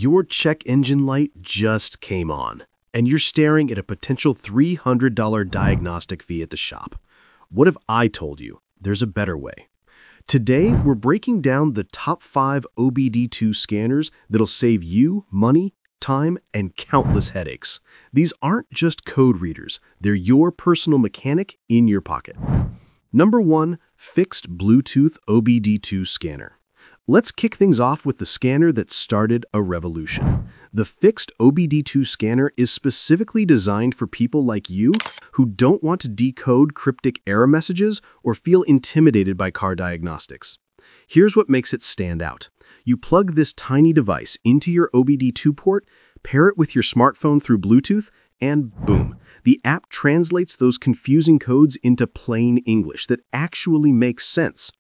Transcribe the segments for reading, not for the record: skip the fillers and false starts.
Your check engine light just came on, and you're staring at a potential $300 diagnostic fee at the shop. What if I told you there's a better way? Today, we're breaking down the top 5 OBD2 scanners that'll save you money, time, and countless headaches. These aren't just code readers, they're your personal mechanic in your pocket. Number 1, Fixed Bluetooth OBD2 Scanner. Let's kick things off with the scanner that started a revolution. The Fixed OBD2 Scanner is specifically designed for people like you who don't want to decode cryptic error messages or feel intimidated by car diagnostics. Here's what makes it stand out. You plug this tiny device into your OBD2 port, pair it with your smartphone through Bluetooth, and boom, the app translates those confusing codes into plain English that actually makes sense.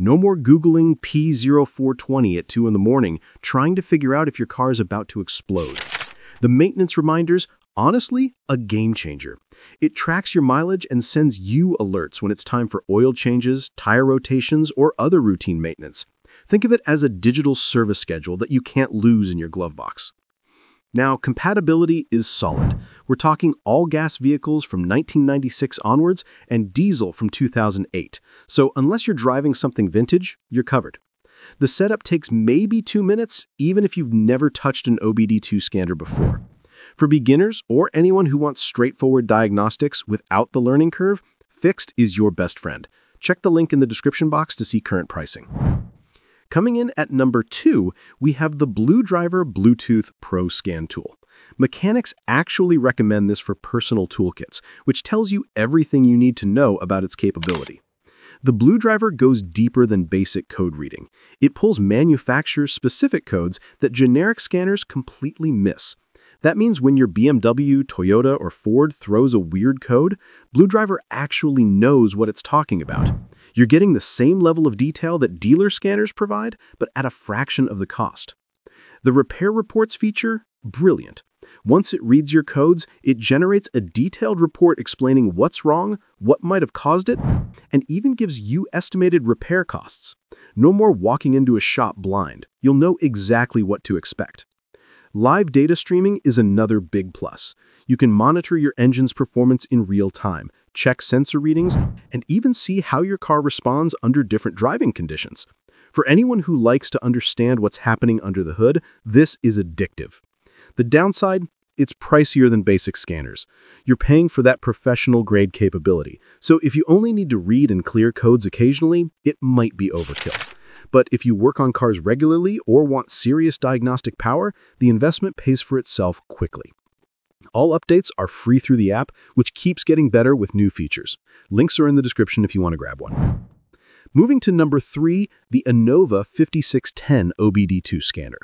No more Googling P0420 at 2 in the morning trying to figure out if your car is about to explode. The maintenance reminders, honestly, a game changer. It tracks your mileage and sends you alerts when it's time for oil changes, tire rotations, or other routine maintenance. Think of it as a digital service schedule that you can't lose in your glove box. Now, compatibility is solid. We're talking all-gas vehicles from 1996 onwards and diesel from 2008. So unless you're driving something vintage, you're covered. The setup takes maybe 2 minutes, even if you've never touched an OBD2 scanner before. For beginners or anyone who wants straightforward diagnostics without the learning curve, FIXD is your best friend. Check the link in the description box to see current pricing. Coming in at number 2, we have the BlueDriver Bluetooth Pro Scan tool. Mechanics actually recommend this for personal toolkits, which tells you everything you need to know about its capability. The BlueDriver goes deeper than basic code reading. It pulls manufacturer-specific codes that generic scanners completely miss. That means when your BMW, Toyota, or Ford throws a weird code, BlueDriver actually knows what it's talking about. You're getting the same level of detail that dealer scanners provide, but at a fraction of the cost. The repair reports feature, brilliant. Once it reads your codes, it generates a detailed report explaining what's wrong, what might have caused it, and even gives you estimated repair costs. No more walking into a shop blind. You'll know exactly what to expect. Live data streaming is another big plus. You can monitor your engine's performance in real time, check sensor readings, and even see how your car responds under different driving conditions. For anyone who likes to understand what's happening under the hood, this is addictive. The downside? It's pricier than basic scanners. You're paying for that professional-grade capability, so if you only need to read and clear codes occasionally, it might be overkill. But if you work on cars regularly or want serious diagnostic power, the investment pays for itself quickly. All updates are free through the app, which keeps getting better with new features. Links are in the description if you want to grab one. Moving to number 3, the Innova 5610 OBD2 Scanner.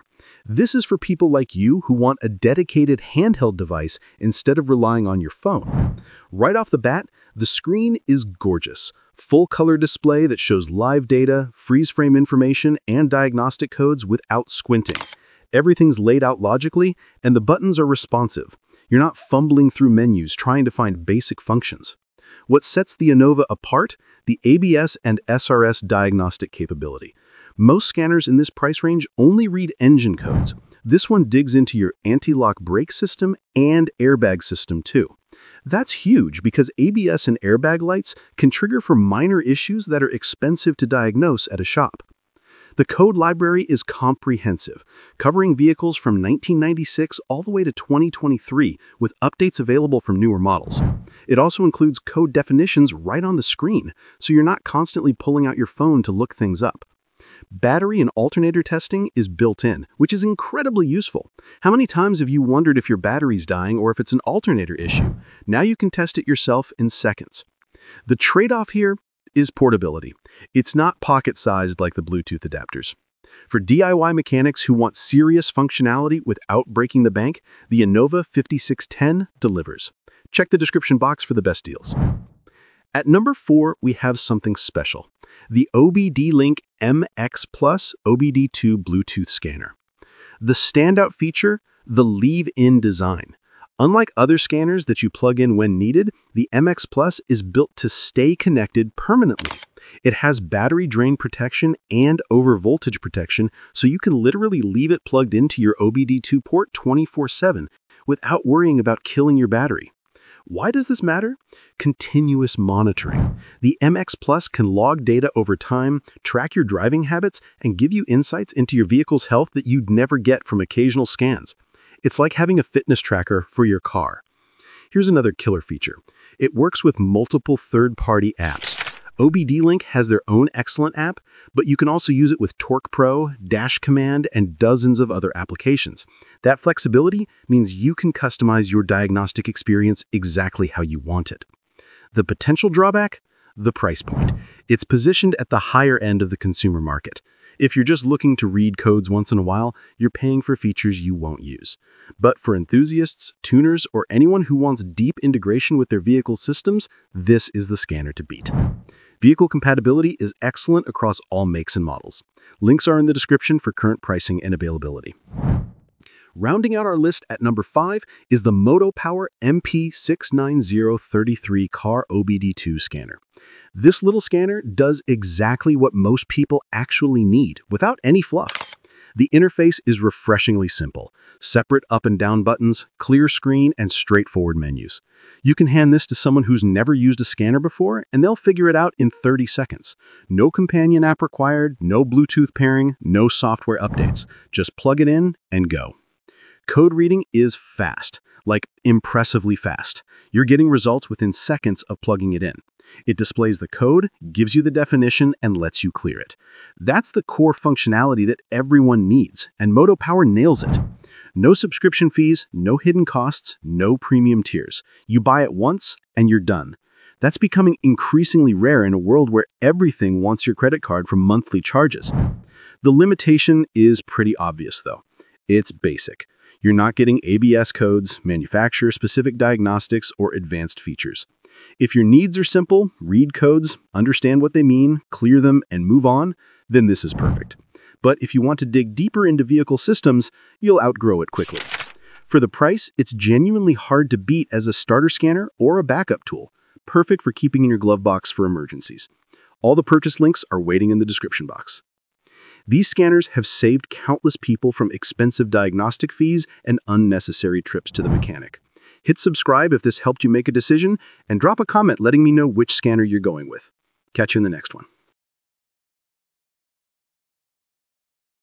This is for people like you who want a dedicated handheld device instead of relying on your phone. Right off the bat, the screen is gorgeous. Full-color display that shows live data, freeze-frame information, and diagnostic codes without squinting. Everything's laid out logically, and the buttons are responsive. You're not fumbling through menus trying to find basic functions. What sets the Innova apart? The ABS and SRS diagnostic capability. Most scanners in this price range only read engine codes. This one digs into your anti-lock brake system and airbag system too. That's huge because ABS and airbag lights can trigger for minor issues that are expensive to diagnose at a shop. The code library is comprehensive, covering vehicles from 1996 all the way to 2023, with updates available from newer models. It also includes code definitions right on the screen, so you're not constantly pulling out your phone to look things up. Battery and alternator testing is built in, which is incredibly useful. How many times have you wondered if your battery's dying or if it's an alternator issue? Now you can test it yourself in seconds. The trade-off here is portability. It's not pocket-sized like the Bluetooth adapters. For DIY mechanics who want serious functionality without breaking the bank, the Innova 5610 delivers. Check the description box for the best deals. At number 4, we have something special. The OBDLink MX Plus OBD2 Bluetooth Scanner. The standout feature? The leave-in design. Unlike other scanners that you plug in when needed, the MX Plus is built to stay connected permanently. It has battery drain protection and overvoltage protection, so you can literally leave it plugged into your OBD2 port 24/7 without worrying about killing your battery. Why does this matter? Continuous monitoring. The MX Plus can log data over time, track your driving habits, and give you insights into your vehicle's health that you'd never get from occasional scans. It's like having a fitness tracker for your car. Here's another killer feature. It works with multiple third-party apps. OBDLink has their own excellent app, but you can also use it with Torque Pro, Dash Command, and dozens of other applications. That flexibility means you can customize your diagnostic experience exactly how you want it. The potential drawback? The price point. It's positioned at the higher end of the consumer market. If you're just looking to read codes once in a while, you're paying for features you won't use. But for enthusiasts, tuners, or anyone who wants deep integration with their vehicle systems, this is the scanner to beat. Vehicle compatibility is excellent across all makes and models. Links are in the description for current pricing and availability. Rounding out our list at number 5 is the Motopower MP69033 Car OBD2 Scanner. This little scanner does exactly what most people actually need, without any fluff. The interface is refreshingly simple. Separate up and down buttons, clear screen, and straightforward menus. You can hand this to someone who's never used a scanner before, and they'll figure it out in 30 seconds. No companion app required, no Bluetooth pairing, no software updates. Just plug it in and go. Code reading is fast, like impressively fast. You're getting results within seconds of plugging it in. It displays the code, gives you the definition, and lets you clear it. That's the core functionality that everyone needs, and Motopower nails it. No subscription fees, no hidden costs, no premium tiers. You buy it once, and you're done. That's becoming increasingly rare in a world where everything wants your credit card for monthly charges. The limitation is pretty obvious, though. It's basic. You're not getting ABS codes, manufacturer-specific diagnostics, or advanced features. If your needs are simple, read codes, understand what they mean, clear them, and move on, then this is perfect. But if you want to dig deeper into vehicle systems, you'll outgrow it quickly. For the price, it's genuinely hard to beat as a starter scanner or a backup tool, perfect for keeping in your glove box for emergencies. All the purchase links are waiting in the description box. These scanners have saved countless people from expensive diagnostic fees and unnecessary trips to the mechanic. Hit subscribe if this helped you make a decision, and drop a comment letting me know which scanner you're going with. Catch you in the next one.